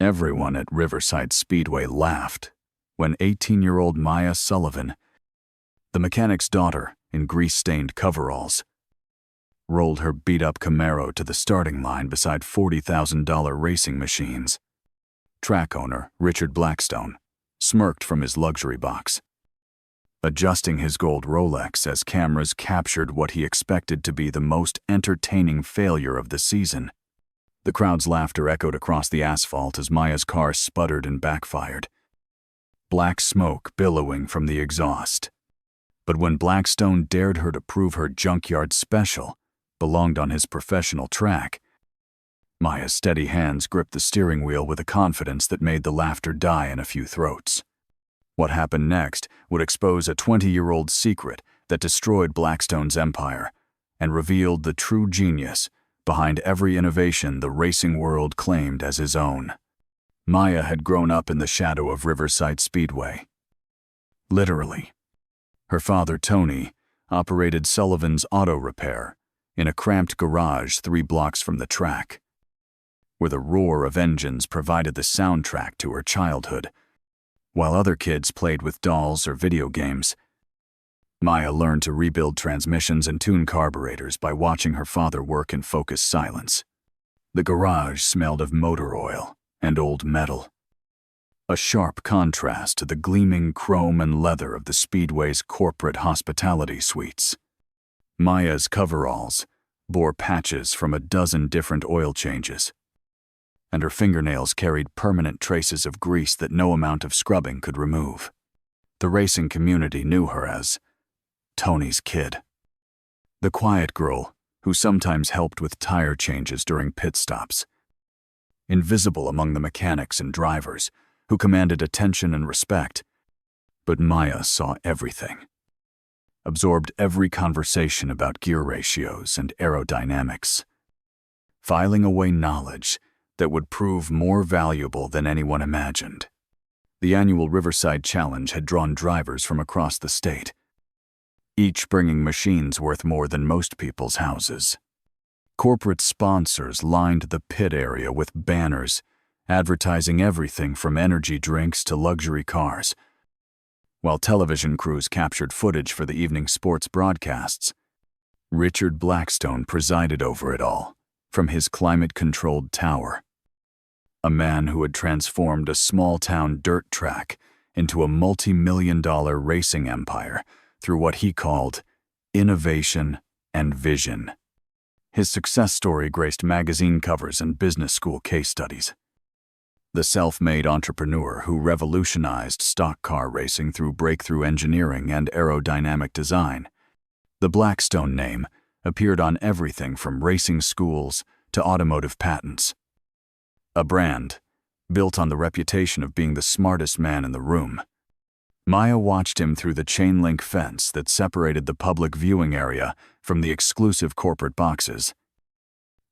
Everyone at Riverside Speedway laughed when 18-year-old Maya Sullivan, the mechanic's daughter in grease-stained coveralls, rolled her beat-up Camaro to the starting line beside $40,000 racing machines. Track owner Richard Blackstone smirked from his luxury box, adjusting his gold Rolex as cameras captured what he expected to be the most entertaining failure of the season. The crowd's laughter echoed across the asphalt as Maya's car sputtered and backfired, black smoke billowing from the exhaust. But when Blackstone dared her to prove her Junkyard special belonged on his professional track, Maya's steady hands gripped the steering wheel with a confidence that made the laughter die in a few throats. What happened next would expose a 20-year-old secret that destroyed Blackstone's empire and revealed the true genius behind every innovation the racing world claimed as his own. Maya had grown up in the shadow of Riverside Speedway. Literally. Her father, Tony, operated Sullivan's auto repair in a cramped garage 3 blocks from the track, where the roar of engines provided the soundtrack to her childhood. While other kids played with dolls or video games, Maya learned to rebuild transmissions and tune carburetors by watching her father work in focused silence. The garage smelled of motor oil and old metal, a sharp contrast to the gleaming chrome and leather of the Speedway's corporate hospitality suites. Maya's coveralls bore patches from a dozen different oil changes, and her fingernails carried permanent traces of grease that no amount of scrubbing could remove. The racing community knew her as Tony's kid, the quiet girl who sometimes helped with tire changes during pit stops, invisible among the mechanics and drivers who commanded attention and respect. But Maya saw everything, absorbed every conversation about gear ratios and aerodynamics, filing away knowledge that would prove more valuable than anyone imagined. The annual Riverside Challenge had drawn drivers from across the state, each bringing machines worth more than most people's houses. Corporate sponsors lined the pit area with banners advertising everything from energy drinks to luxury cars, while television crews captured footage for the evening sports broadcasts. Richard Blackstone presided over it all from his climate-controlled tower, a man who had transformed a small-town dirt track into a multi-million-dollar racing empire through what he called innovation and vision. His success story graced magazine covers and business school case studies. The self-made entrepreneur who revolutionized stock car racing through breakthrough engineering and aerodynamic design. The Blackstone name appeared on everything from racing schools to automotive patents. A brand built on the reputation of being the smartest man in the room. Maya watched him through the chain-link fence that separated the public viewing area from the exclusive corporate boxes,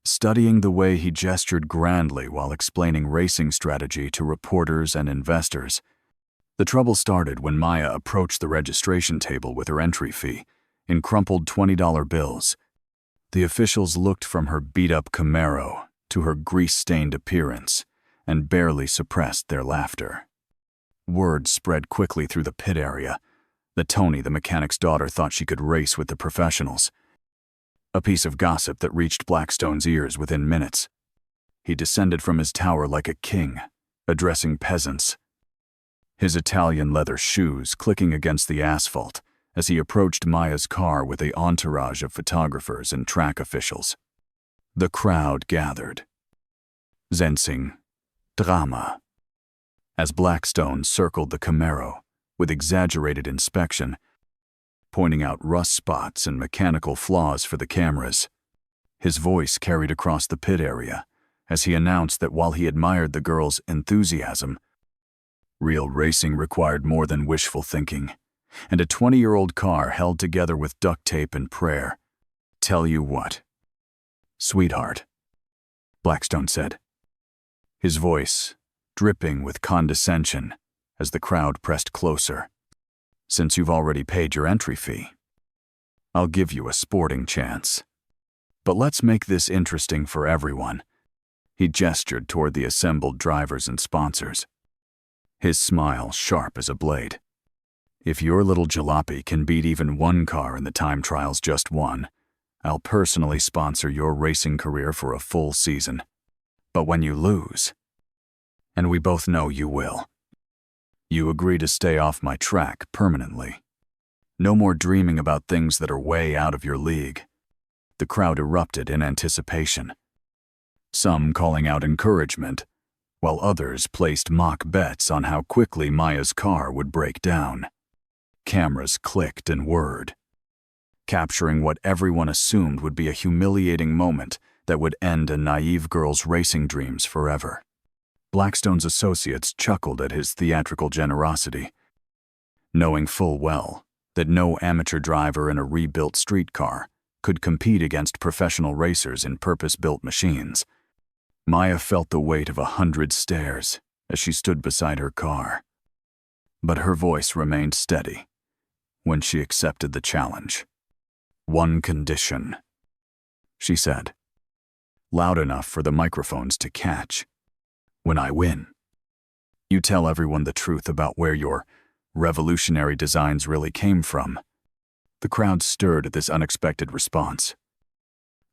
studying the way he gestured grandly while explaining racing strategy to reporters and investors. The trouble started when Maya approached the registration table with her entry fee in crumpled $20 bills. The officials looked from her beat-up Camaro to her grease-stained appearance and barely suppressed their laughter. Word spread quickly through the pit area that Tony, the mechanic's daughter, thought she could race with the professionals, a piece of gossip that reached Blackstone's ears within minutes. He descended from his tower like a king, addressing peasants, his Italian leather shoes clicking against the asphalt as he approached Maya's car with an entourage of photographers and track officials. The crowd gathered, sensing drama, as Blackstone circled the Camaro with exaggerated inspection, pointing out rust spots and mechanical flaws for the cameras. His voice carried across the pit area as he announced that while he admired the girl's enthusiasm, real racing required more than wishful thinking, and a 20-year-old car held together with duct tape and prayer. "Tell you what, sweetheart," Blackstone said, his voice dripping with condescension as the crowd pressed closer. "Since you've already paid your entry fee, I'll give you a sporting chance. But let's make this interesting for everyone." He gestured toward the assembled drivers and sponsors, his smile sharp as a blade. If your little jalopy can beat even one car in the time trials just won, I'll personally sponsor your racing career for a full season. But when you lose, and we both know you will, you agree to stay off my track permanently. No more dreaming about things that are way out of your league. The crowd erupted in anticipation, some calling out encouragement, while others placed mock bets on how quickly Maya's car would break down. Cameras clicked and whirred, capturing what everyone assumed would be a humiliating moment that would end a naive girl's racing dreams forever. Blackstone's associates chuckled at his theatrical generosity, knowing full well that no amateur driver in a rebuilt streetcar could compete against professional racers in purpose-built machines. Maya felt the weight of 100 stares as she stood beside her car, but her voice remained steady when she accepted the challenge. "One condition," she said, loud enough for the microphones to catch. "When I win, you tell everyone the truth about where your revolutionary designs really came from." The crowd stirred at this unexpected response,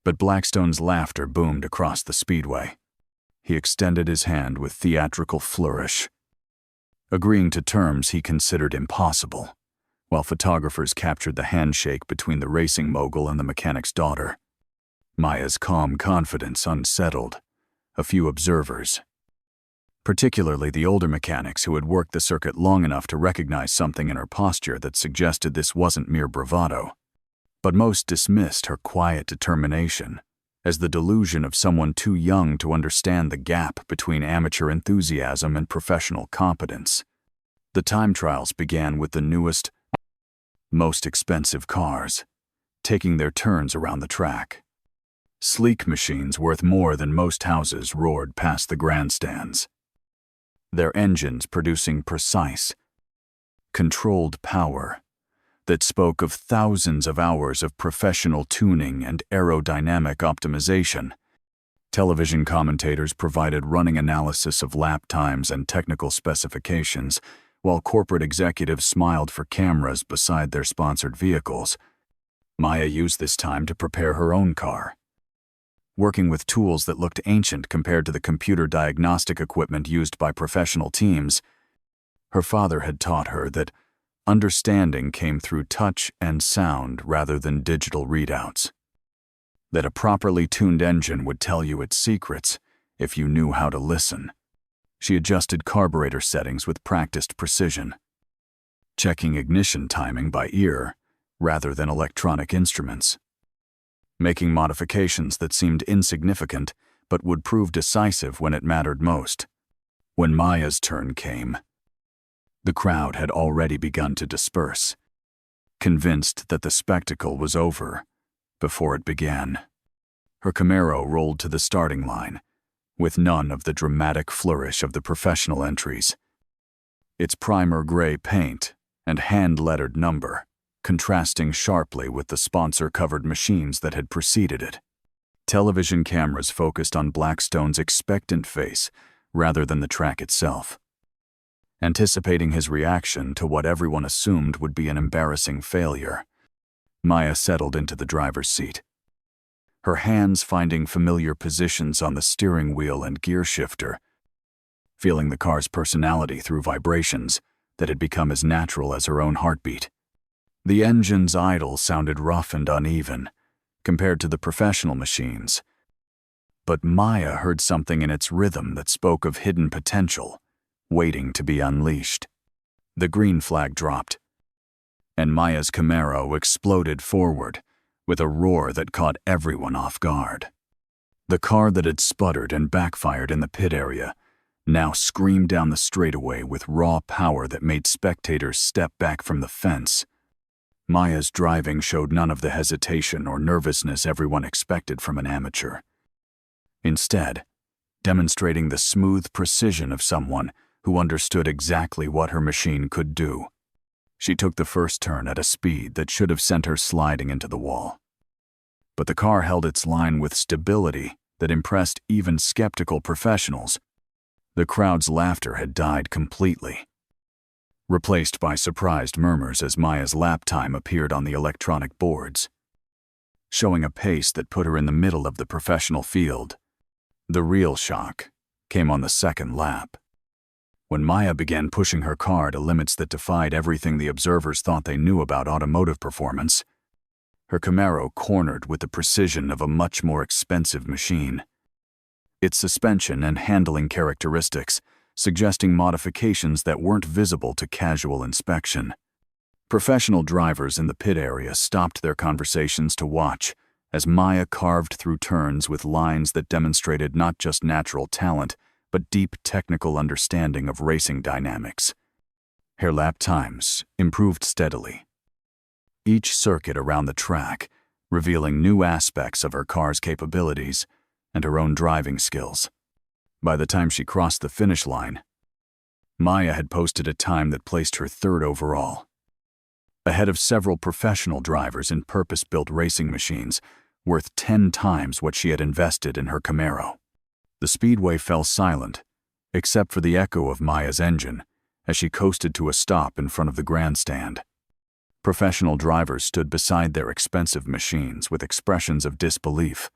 but Blackstone's laughter boomed across the speedway. He extended his hand with theatrical flourish, agreeing to terms he considered impossible, while photographers captured the handshake between the racing mogul and the mechanic's daughter. Maya's calm confidence unsettled a few observers, particularly the older mechanics who had worked the circuit long enough to recognize something in her posture that suggested this wasn't mere bravado. But most dismissed her quiet determination as the delusion of someone too young to understand the gap between amateur enthusiasm and professional competence. The time trials began with the newest, most expensive cars, taking their turns around the track. Sleek machines worth more than most houses roared past the grandstands, their engines producing precise, controlled power that spoke of thousands of hours of professional tuning and aerodynamic optimization. Television commentators provided running analysis of lap times and technical specifications, while corporate executives smiled for cameras beside their sponsored vehicles. Maya used this time to prepare her own car, working with tools that looked ancient compared to the computer diagnostic equipment used by professional teams. Her father had taught her that understanding came through touch and sound rather than digital readouts, that a properly tuned engine would tell you its secrets if you knew how to listen. She adjusted carburetor settings with practiced precision, checking ignition timing by ear rather than electronic instruments, making modifications that seemed insignificant but would prove decisive when it mattered most. When Maya's turn came, the crowd had already begun to disperse, convinced that the spectacle was over before it began. Her Camaro rolled to the starting line, with none of the dramatic flourish of the professional entries. Its primer gray paint and hand-lettered number contrasting sharply with the sponsor-covered machines that had preceded it. Television cameras focused on Blackstone's expectant face rather than the track itself, anticipating his reaction to what everyone assumed would be an embarrassing failure. Maya settled into the driver's seat, her hands finding familiar positions on the steering wheel and gear shifter, feeling the car's personality through vibrations that had become as natural as her own heartbeat. The engine's idle sounded rough and uneven compared to the professional machines, but Maya heard something in its rhythm that spoke of hidden potential waiting to be unleashed. The green flag dropped, and Maya's Camaro exploded forward with a roar that caught everyone off guard. The car that had sputtered and backfired in the pit area now screamed down the straightaway with raw power that made spectators step back from the fence. Maya's driving showed none of the hesitation or nervousness everyone expected from an amateur, instead demonstrating the smooth precision of someone who understood exactly what her machine could do. She took the first turn at a speed that should have sent her sliding into the wall, but the car held its line with stability that impressed even skeptical professionals. The crowd's laughter had died completely, replaced by surprised murmurs as Maya's lap time appeared on the electronic boards, showing a pace that put her in the middle of the professional field. The real shock came on the second lap, when Maya began pushing her car to limits that defied everything the observers thought they knew about automotive performance. Her Camaro cornered with the precision of a much more expensive machine, its suspension and handling characteristics suggesting modifications that weren't visible to casual inspection. Professional drivers in the pit area stopped their conversations to watch as Maya carved through turns with lines that demonstrated not just natural talent, but deep technical understanding of racing dynamics. Her lap times improved steadily, each circuit around the track revealing new aspects of her car's capabilities and her own driving skills. By the time she crossed the finish line, Maya had posted a time that placed her third overall, ahead of several professional drivers in purpose-built racing machines worth 10 times what she had invested in her Camaro. The speedway fell silent, except for the echo of Maya's engine as she coasted to a stop in front of the grandstand. Professional drivers stood beside their expensive machines with expressions of disbelief,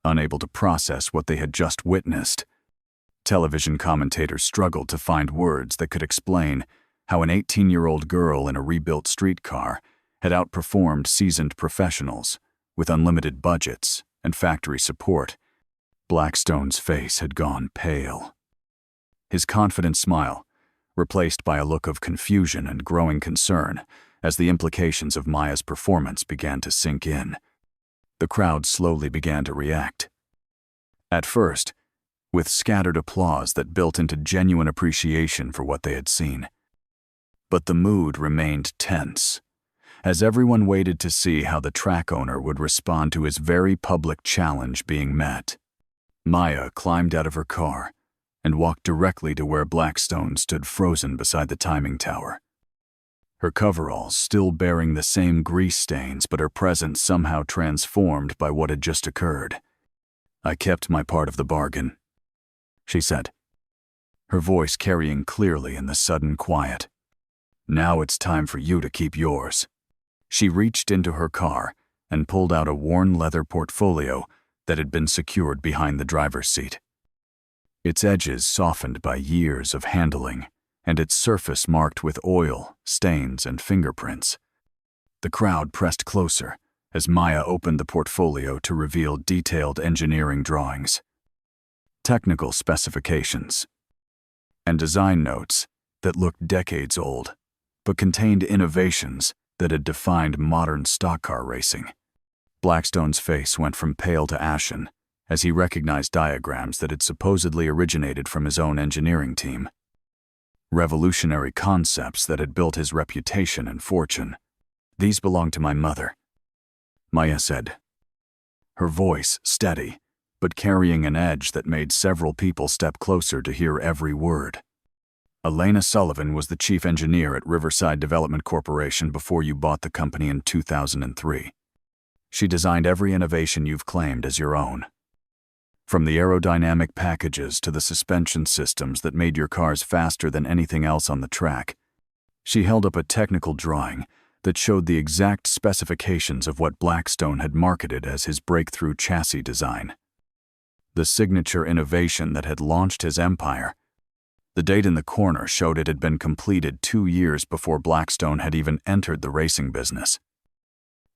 unable to process what they had just witnessed. Television commentators struggled to find words that could explain how an 18-year-old girl in a rebuilt streetcar had outperformed seasoned professionals with unlimited budgets and factory support. Blackstone's face had gone pale, his confident smile replaced by a look of confusion and growing concern as the implications of Maya's performance began to sink in. The crowd slowly began to react. At first, with scattered applause that built into genuine appreciation for what they had seen. But the mood remained tense, as everyone waited to see how the track owner would respond to his very public challenge being met. Maya climbed out of her car and walked directly to where Blackstone stood frozen beside the timing tower. Her coveralls still bearing the same grease stains, but her presence somehow transformed by what had just occurred. "I kept my part of the bargain," she said, her voice carrying clearly in the sudden quiet. "Now it's time for you to keep yours." She reached into her car and pulled out a worn leather portfolio that had been secured behind the driver's seat, its edges softened by years of handling, and its surface marked with oil, stains, and fingerprints. The crowd pressed closer as Maya opened the portfolio to reveal detailed engineering drawings, technical specifications, and design notes that looked decades old, but contained innovations that had defined modern stock car racing. Blackstone's face went from pale to ashen as he recognized diagrams that had supposedly originated from his own engineering team. Revolutionary concepts that had built his reputation and fortune. "These belong to my mother," Maya said, her voice steady, but carrying an edge that made several people step closer to hear every word. "Elena Sullivan was the chief engineer at Riverside Development Corporation before you bought the company in 2003. She designed every innovation you've claimed as your own. From the aerodynamic packages to the suspension systems that made your cars faster than anything else on the track." She held up a technical drawing that showed the exact specifications of what Blackstone had marketed as his breakthrough chassis design, the signature innovation that had launched his empire. The date in the corner showed it had been completed 2 years before Blackstone had even entered the racing business.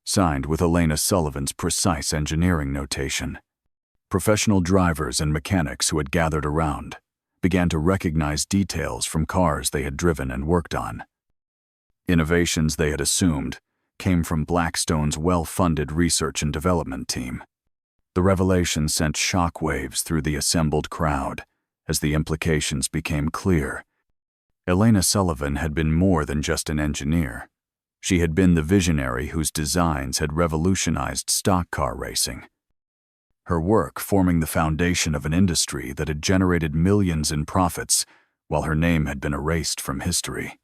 Signed with Elena Sullivan's precise engineering notation. Professional drivers and mechanics who had gathered around began to recognize details from cars they had driven and worked on. Innovations they had assumed came from Blackstone's well-funded research and development team. The revelation sent shockwaves through the assembled crowd as the implications became clear. Elena Sullivan had been more than just an engineer. She had been the visionary whose designs had revolutionized stock car racing, her work forming the foundation of an industry that had generated millions in profits while her name had been erased from history.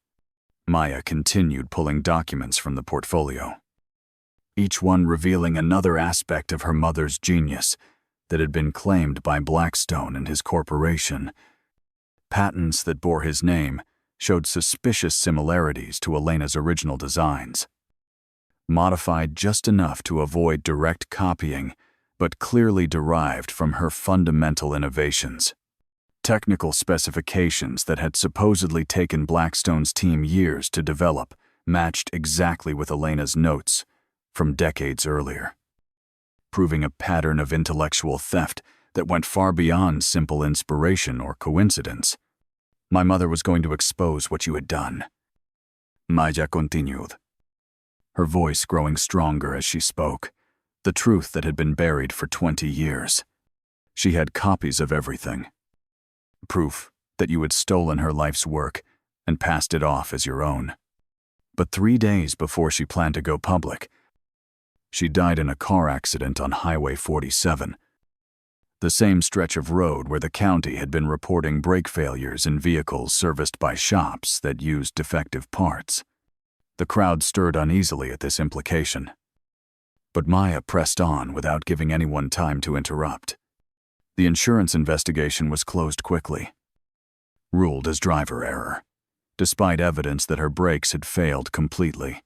Maya continued pulling documents from the portfolio, each one revealing another aspect of her mother's genius that had been claimed by Blackstone and his corporation. Patents that bore his name showed suspicious similarities to Elena's original designs. Modified just enough to avoid direct copying, but clearly derived from her fundamental innovations. Technical specifications that had supposedly taken Blackstone's team years to develop matched exactly with Elena's notes from decades earlier, proving a pattern of intellectual theft that went far beyond simple inspiration or coincidence. My mother was going to expose what you had done. Maya continued, her voice growing stronger as she spoke, the truth that had been buried for 20 years. She had copies of everything. Proof that you had stolen her life's work and passed it off as your own. But 3 days before she planned to go public, she died in a car accident on Highway 47, the same stretch of road where the county had been reporting brake failures in vehicles serviced by shops that used defective parts. The crowd stirred uneasily at this implication. But Maya pressed on without giving anyone time to interrupt. The insurance investigation was closed quickly, ruled as driver error, despite evidence that her brakes had failed completely.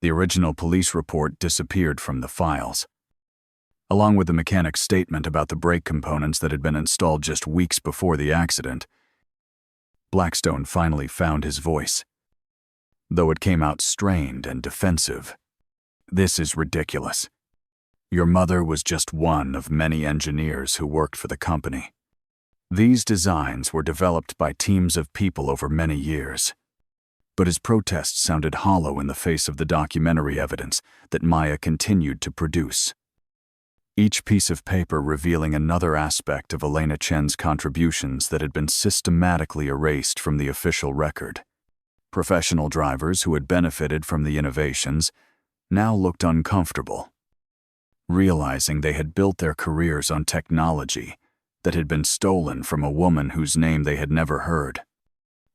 The original police report disappeared from the files, along with the mechanic's statement about the brake components that had been installed just weeks before the accident. Blackstone finally found his voice, though it came out strained and defensive. This is ridiculous. Your mother was just one of many engineers who worked for the company. These designs were developed by teams of people over many years. But his protests sounded hollow in the face of the documentary evidence that Maya continued to produce. Each piece of paper revealing another aspect of Elena Chen's contributions that had been systematically erased from the official record. Professional drivers who had benefited from the innovations now looked uncomfortable, realizing they had built their careers on technology that had been stolen from a woman whose name they had never heard.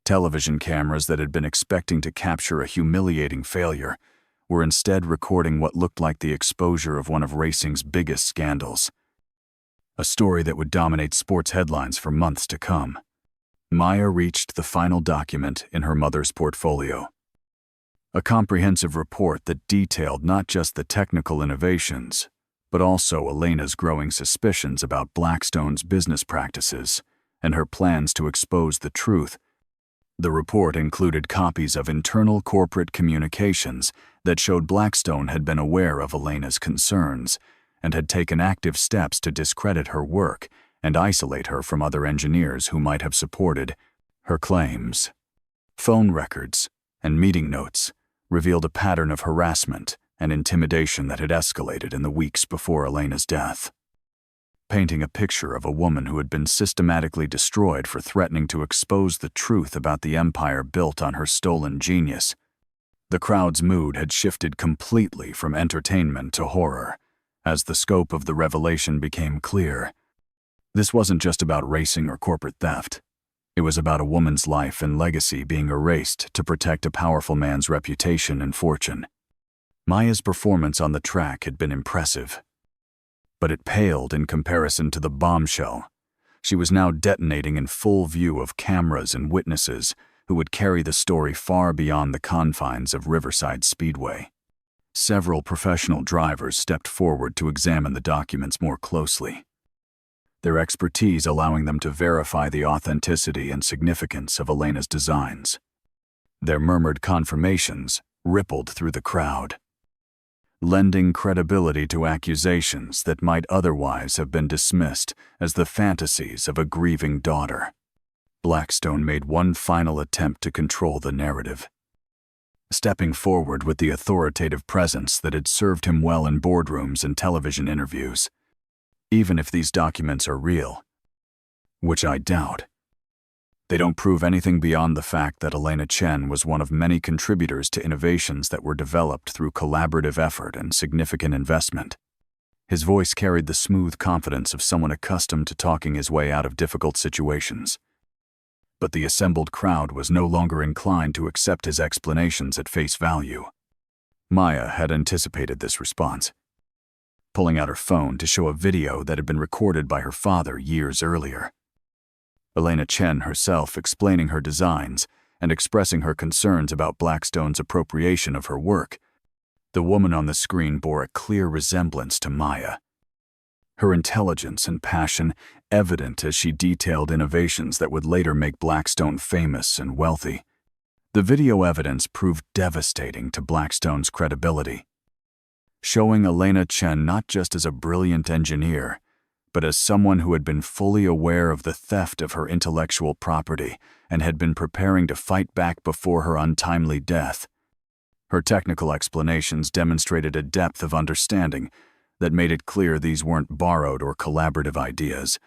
Television cameras that had been expecting to capture a humiliating failure were instead recording what looked like the exposure of one of racing's biggest scandals. A story that would dominate sports headlines for months to come. Maya reached the final document in her mother's portfolio. A comprehensive report that detailed not just the technical innovations, but also Elena's growing suspicions about Blackstone's business practices and her plans to expose the truth. The report included copies of internal corporate communications that showed Blackstone had been aware of Elena's concerns and had taken active steps to discredit her work and isolate her from other engineers who might have supported her claims. Phone records and meeting notes revealed a pattern of harassment and intimidation that had escalated in the weeks before Elena's death, painting a picture of a woman who had been systematically destroyed for threatening to expose the truth about the empire built on her stolen genius. The crowd's mood had shifted completely from entertainment to horror as the scope of the revelation became clear. This wasn't just about racing or corporate theft. It was about a woman's life and legacy being erased to protect a powerful man's reputation and fortune. Maya's performance on the track had been impressive, but it paled in comparison to the bombshell. She was now detonating in full view of cameras and witnesses who would carry the story far beyond the confines of Riverside Speedway. Several professional drivers stepped forward to examine the documents more closely, their expertise allowing them to verify the authenticity and significance of Elena's designs. Their murmured confirmations rippled through the crowd, lending credibility to accusations that might otherwise have been dismissed as the fantasies of a grieving daughter. Blackstone made one final attempt to control the narrative, stepping forward with the authoritative presence that had served him well in boardrooms and television interviews. Even if these documents are real, which I doubt, they don't prove anything beyond the fact that Elena Chen was one of many contributors to innovations that were developed through collaborative effort and significant investment. His voice carried the smooth confidence of someone accustomed to talking his way out of difficult situations. But the assembled crowd was no longer inclined to accept his explanations at face value. Maya had anticipated this response. pulling out her phone to show a video that had been recorded by her father years earlier. Elena Chen herself explaining her designs and expressing her concerns about Blackstone's appropriation of her work. The woman on the screen bore a clear resemblance to Maya. Her intelligence and passion evident as she detailed innovations that would later make Blackstone famous and wealthy. The video evidence proved devastating to Blackstone's credibility, showing Elena Chen not just as a brilliant engineer, but as someone who had been fully aware of the theft of her intellectual property and had been preparing to fight back before her untimely death. Her technical explanations demonstrated a depth of understanding that made it clear these weren't borrowed or collaborative ideas,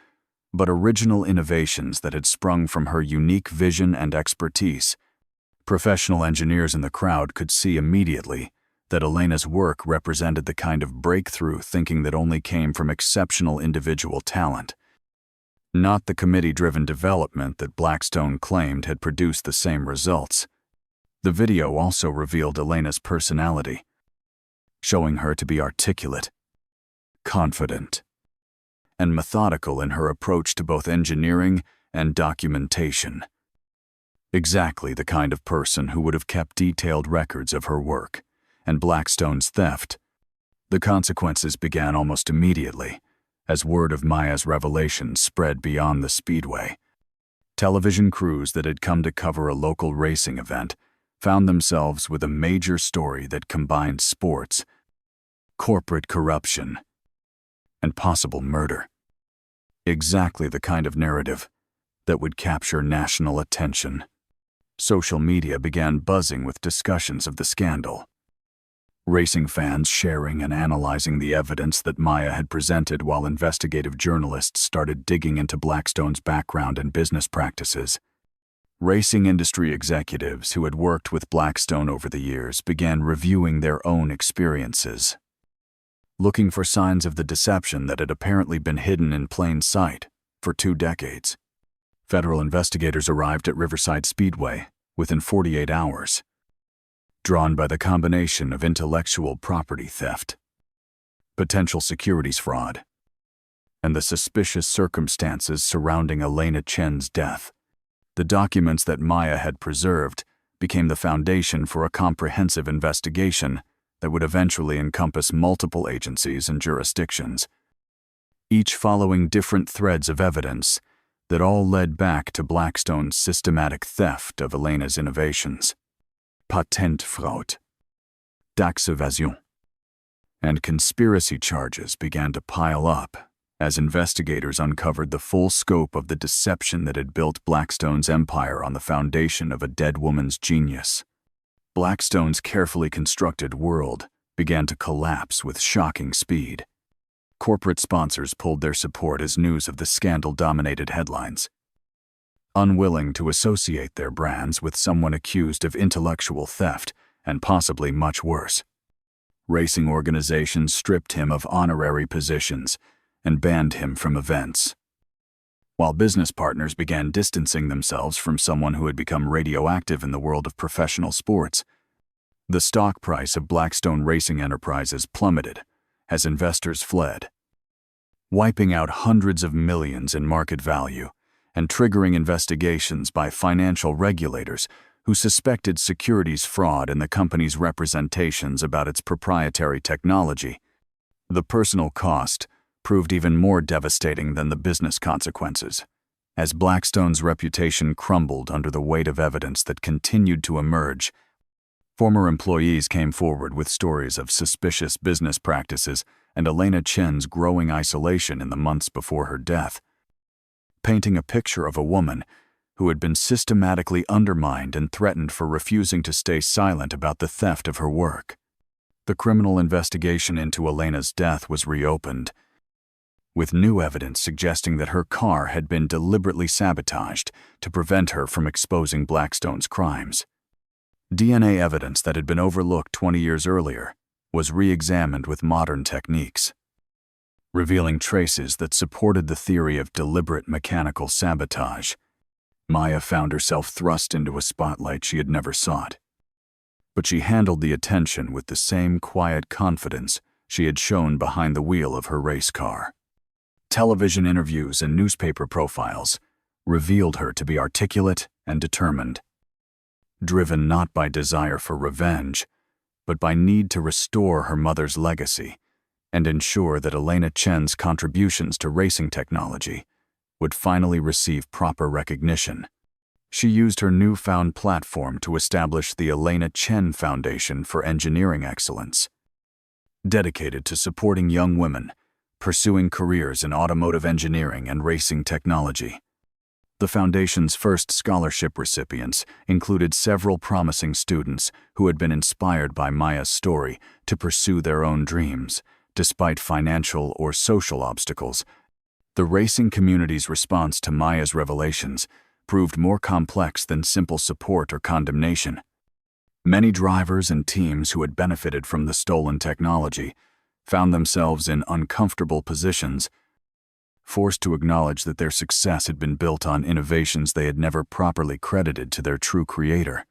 but original innovations that had sprung from her unique vision and expertise. Professional engineers in the crowd could see immediately that Elena's work represented the kind of breakthrough thinking that only came from exceptional individual talent, not the committee-driven development that Blackstone claimed had produced the same results. The video also revealed Elena's personality, showing her to be articulate, confident, and methodical in her approach to both engineering and documentation. Exactly the kind of person who would have kept detailed records of her work and Blackstone's theft. The consequences began almost immediately, as word of Maya's revelations spread beyond the speedway. Television crews that had come to cover a local racing event found themselves with a major story that combined sports, corporate corruption, and possible murder. Exactly the kind of narrative that would capture national attention. Social media began buzzing with discussions of the scandal. Racing fans sharing and analyzing the evidence that Maya had presented, while investigative journalists started digging into Blackstone's background and business practices. Racing industry executives who had worked with Blackstone over the years began reviewing their own experiences, looking for signs of the deception that had apparently been hidden in plain sight for 2 decades. Federal investigators arrived at Riverside Speedway within 48 hours, drawn by the combination of intellectual property theft, potential securities fraud, and the suspicious circumstances surrounding Elena Chen's death. The documents that Maya had preserved became the foundation for a comprehensive investigation that would eventually encompass multiple agencies and jurisdictions, each following different threads of evidence that all led back to Blackstone's systematic theft of Elena's innovations. Patentfraude, tax evasion, and conspiracy charges began to pile up as investigators uncovered the full scope of the deception that had built Blackstone's empire on the foundation of a dead woman's genius. Blackstone's carefully constructed world began to collapse with shocking speed. Corporate sponsors pulled their support as news of the scandal dominated headlines, unwilling to associate their brands with someone accused of intellectual theft and possibly much worse. Racing organizations stripped him of honorary positions and banned him from events, while business partners began distancing themselves from someone who had become radioactive in the world of professional sports. The stock price of Blackstone Racing Enterprises plummeted as investors fled, wiping out hundreds of millions in market value and triggering investigations by financial regulators who suspected securities fraud in the company's representations about its proprietary technology. The personal cost proved even more devastating than the business consequences, as Blackstone's reputation crumbled under the weight of evidence that continued to emerge. Former employees came forward with stories of suspicious business practices and Elena Chen's growing isolation in the months before her death, painting a picture of a woman who had been systematically undermined and threatened for refusing to stay silent about the theft of her work. The criminal investigation into Elena's death was reopened, with new evidence suggesting that her car had been deliberately sabotaged to prevent her from exposing Blackstone's crimes. DNA evidence that had been overlooked 20 years earlier was re-examined with modern techniques, revealing traces that supported the theory of deliberate mechanical sabotage. Maya found herself thrust into a spotlight she had never sought, but she handled the attention with the same quiet confidence she had shown behind the wheel of her race car. Television interviews and newspaper profiles revealed her to be articulate and determined, driven not by desire for revenge, but by need to restore her mother's legacy and ensure that Elena Chen's contributions to racing technology would finally receive proper recognition. She used her newfound platform to establish the Elena Chen Foundation for Engineering Excellence, dedicated to supporting young women pursuing careers in automotive engineering and racing technology. The foundation's first scholarship recipients included several promising students who had been inspired by Maya's story to pursue their own dreams, despite financial or social obstacles. The racing community's response to Maya's revelations proved more complex than simple support or condemnation. Many drivers and teams who had benefited from the stolen technology found themselves in uncomfortable positions, forced to acknowledge that their success had been built on innovations they had never properly credited to their true creator.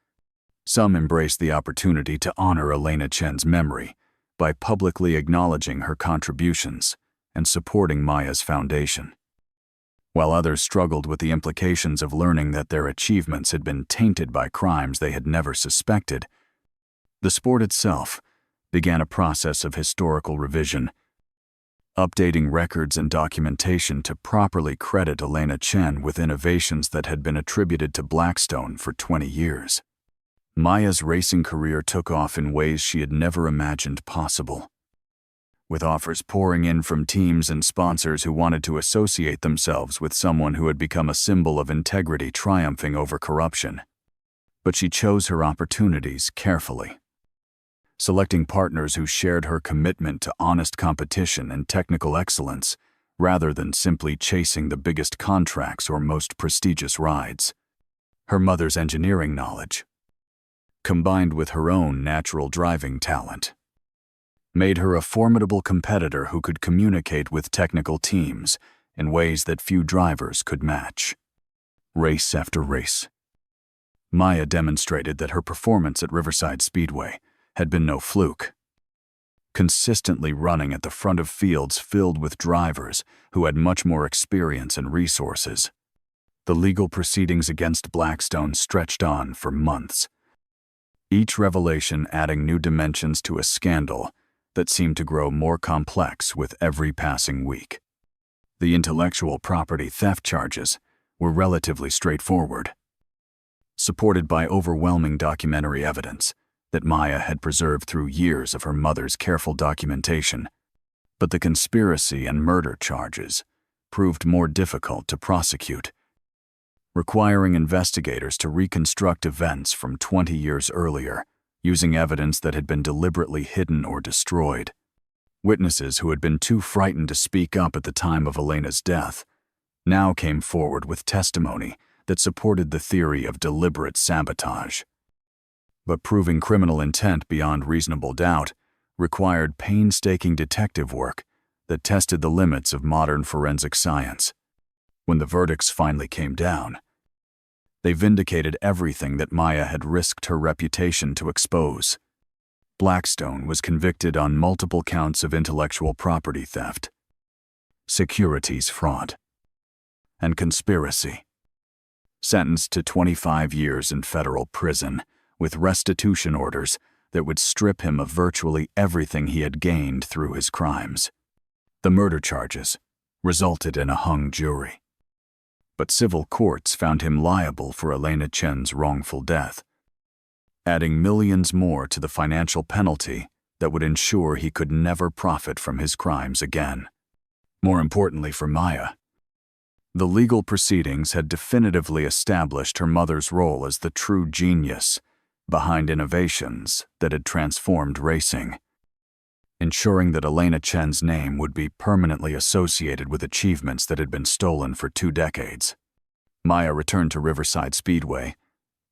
Some embraced the opportunity to honor Elena Chen's memory by publicly acknowledging her contributions and supporting Maya's foundation, while others struggled with the implications of learning that their achievements had been tainted by crimes they had never suspected. The sport itself began a process of historical revision, updating records and documentation to properly credit Elena Chen with innovations that had been attributed to Blackstone for 20 years. Maya's racing career took off in ways she had never imagined possible, with offers pouring in from teams and sponsors who wanted to associate themselves with someone who had become a symbol of integrity triumphing over corruption. But she chose her opportunities carefully, selecting partners who shared her commitment to honest competition and technical excellence, rather than simply chasing the biggest contracts or most prestigious rides. Her mother's engineering knowledge, combined with her own natural driving talent, made her a formidable competitor who could communicate with technical teams in ways that few drivers could match. Race after race, Maya demonstrated that her performance at Riverside Speedway had been no fluke, consistently running at the front of fields filled with drivers who had much more experience and resources. The legal proceedings against Blackstone stretched on for months, each revelation adding new dimensions to a scandal that seemed to grow more complex with every passing week. The intellectual property theft charges were relatively straightforward, supported by overwhelming documentary evidence that Maya had preserved through years of her mother's careful documentation. But the conspiracy and murder charges proved more difficult to prosecute, requiring investigators to reconstruct events from 20 years earlier, using evidence that had been deliberately hidden or destroyed. Witnesses who had been too frightened to speak up at the time of Elena's death now came forward with testimony that supported the theory of deliberate sabotage. But proving criminal intent beyond reasonable doubt required painstaking detective work that tested the limits of modern forensic science. When the verdicts finally came down, they vindicated everything that Maya had risked her reputation to expose. Blackstone was convicted on multiple counts of intellectual property theft, securities fraud, and conspiracy, sentenced to 25 years in federal prison, with restitution orders that would strip him of virtually everything he had gained through his crimes. The murder charges resulted in a hung jury, but civil courts found him liable for Elena Chen's wrongful death, adding millions more to the financial penalty that would ensure he could never profit from his crimes again. More importantly for Maya, the legal proceedings had definitively established her mother's role as the true genius behind innovations that had transformed racing, ensuring that Elena Chen's name would be permanently associated with achievements that had been stolen for 2 decades. Maya returned to Riverside Speedway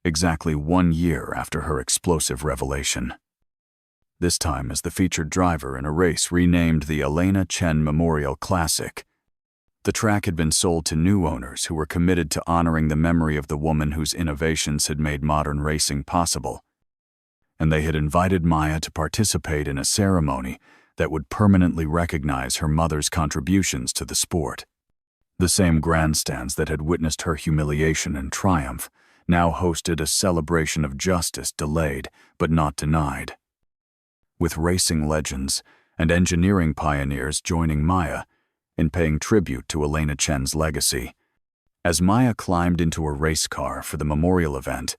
exactly 1 year after her explosive revelation, this time as the featured driver in a race renamed the Elena Chen Memorial Classic. The track had been sold to new owners who were committed to honoring the memory of the woman whose innovations had made modern racing possible, and they had invited Maya to participate in a ceremony that would permanently recognize her mother's contributions to the sport. The same grandstands that had witnessed her humiliation and triumph now hosted a celebration of justice delayed but not denied. With racing legends and engineering pioneers joining Maya in paying tribute to Elena Chen's legacy, as Maya climbed into a race car for the memorial event,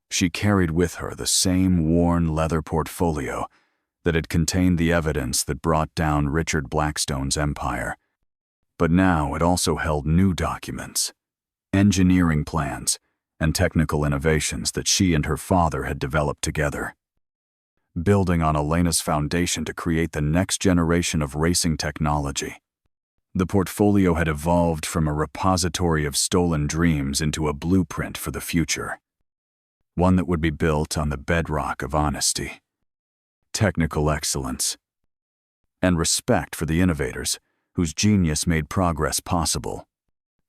she carried with her the same worn leather portfolio that had contained the evidence that brought down Richard Blackstone's empire. But now it also held new documents, engineering plans, and technical innovations that she and her father had developed together. Building on Elena's foundation to create the next generation of racing technology, the portfolio had evolved from a repository of stolen dreams into a blueprint for the future, one that would be built on the bedrock of honesty, technical excellence, and respect for the innovators whose genius made progress possible.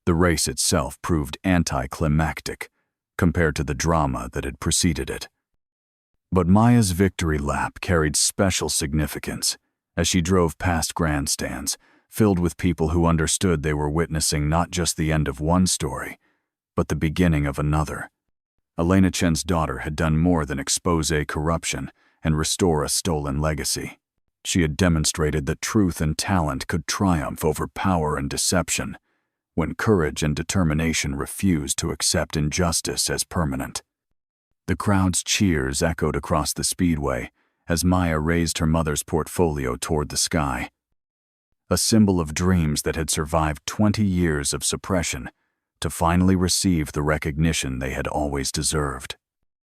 The race itself proved anticlimactic compared to the drama that had preceded it. But Maya's victory lap carried special significance as she drove past grandstands filled with people who understood they were witnessing not just the end of one story, but the beginning of another. Elena Chen's daughter had done more than expose corruption and restore a stolen legacy. She had demonstrated that truth and talent could triumph over power and deception when courage and determination refused to accept injustice as permanent. The crowd's cheers echoed across the speedway as Maya raised her mother's portfolio toward the sky, a symbol of dreams that had survived 20 years of suppression to finally receive the recognition they had always deserved.